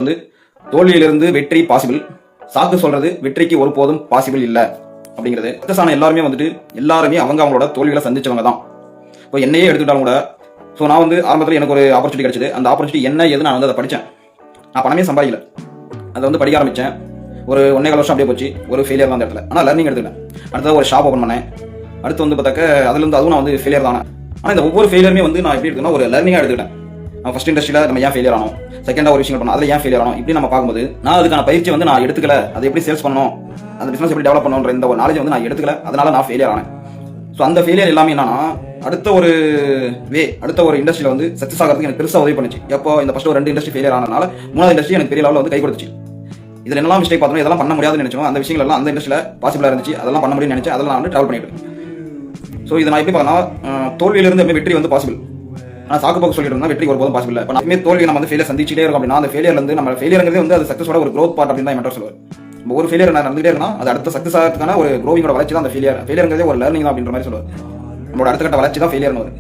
வந்து தோல்வியிலிருந்து வெற்றி பாசிபிள், சாக்கு சொல்றது வெற்றிக்கு ஒருபோதும் பாசிபிள் இல்ல அப்படிங்கிறது. சக்சஸ் எல்லாருமே வந்துட்டு எல்லாருமே அவங்களோட தோல்விகளை சந்திச்சவங்க தான். இப்போ என்னையே எடுத்துக்கிட்டாலும் கூட, ஸோ நான் வந்து ஆரம்பத்தில் எனக்கு ஒரு ஆப்பர்ச்சுனிட்டி கிடைச்சது. அந்த ஆப்பர்ச்சுனிட்டி என்ன ஏது நான் வந்து அதை படித்தேன். நான் பணமே சம்பாதிக்கல, அதை வந்து படிக்க ஆரம்பித்தேன். ஒரு 1.25 வருஷம் அப்படியே போச்சு. ஒரு ஃபெயிலியர் தான் அந்த இடத்துல. ஆனால் லர்னிங் எடுத்துக்கிட்டேன். அடுத்தது ஒரு ஷாப் ஓப்பன் பண்ணேன். அடுத்து வந்து பார்த்தாக்க அதுலேருந்து அதுவும் நான் வந்து ஃபெயிலியர் தானே. ஆனால் இந்த ஒவ்வொரு ஃபெயிலியருமே வந்து நான் எப்படி இருக்குன்னா ஒரு லர்னிங்காக எடுத்துக்கிட்டேன். நம்ம ஃபர்ஸ்ட் இண்டஸ்ட்ரியில் நம்ம ஏன் ஃபெயிலியர் ஆனோம், செகண்டாக ஒரு விஷயம் பண்ணோம், அதில் ஏன் ஃபெயிலியர் ஆனோம், இப்படி நம்ம பார்க்கும்போது நான் அதுக்கான பயிற்சி வந்து நான் எடுத்துக்கல. அதை எப்படி சேல்ஸ் பண்ணணும், அந்த பிசினஸ் எப்படி டெவலப் பண்ணணுன்ற இந்த ஒரு நாலேஜ் வந்து நான் எடுத்துக்கல. அதனால நான் ஃபெயிலியர் ஆனேன். ஸோ அந்த ஃபெயிலியர் எல்லாமே என்னன்னா அடுத்த ஒரு அடுத்த ஒரு இண்டஸ்ட்ரியில் வந்து சக்ஸஸ் ஆகிறதுக்கு எனக்கு பெருசாக உதவி பண்ணுச்சு. எப்போ இந்த ஃபர்ஸ்ட் ஒரு 2 இண்டஸ்ட்ரி ஃபெயிலியர் ஆனதுனால 3வது இண்டஸ்ட்ரி எனக்கு பெரிய லெவலில் வந்து கை கொடுத்துச்சு. இதில் என்னெல்லாம் மிஸ்டேக் பார்த்தோம், இதெல்லாம் பண்ண முடியாதுன்னு நினைச்சோம், அந்த விஷயங்கள் எல்லாம் அந்த இண்டஸ்ட்ரியில் பாசிபிளாக இருந்துச்சு. அதெல்லாம் பண்ண முடியும்னு நினைச்சு அதெல்லாம் நான் வந்து ட்ராவல் பண்ணிட்டு. ஸோ இதை நான் எப்படி பார்த்தா தோல்வியிலிருந்து எப்படி வெற்றி வந்து பாசிபிள். ஆனால் சாக்கு போக்கு சொல்லிட்டு இருந்தால் வெற்றி ஒருபோதும் பாசிபிள் இல்லை. இப்போ நம்ம தோல்வி நம்ம வந்து ஃபெயிலியர் சந்திச்சிட்டே இருக்கும் அப்படின்னா அந்த ஃபெயிலியர்லேருந்து நம்ம ஃபெயிலியர்ங்கிறதே வந்து அது சக்ஸஸோட ஒரு க்ரோத் பார்ட் அப்படின்னு தான் மென்டர் சொல்லுவார். ஒரு ஃபெயிலியர் நடந்துகிட்டே இருக்குன்னா அது அடுத்த சக்ஸஸ் ஆகிறதுக்கான ஒரு க்ரோவிங்கோட வளர்ச்சி தான் அந்த ஃபெயிலியர்ங்கிறதே ஒரு லர்னிங் தான் அப்படின்ற மாதிரி சொல்லுவார். நம்மளோட அடுத்த கட்ட வளர்ச்சி தான் ஃபெயிலியர்னு வரும்.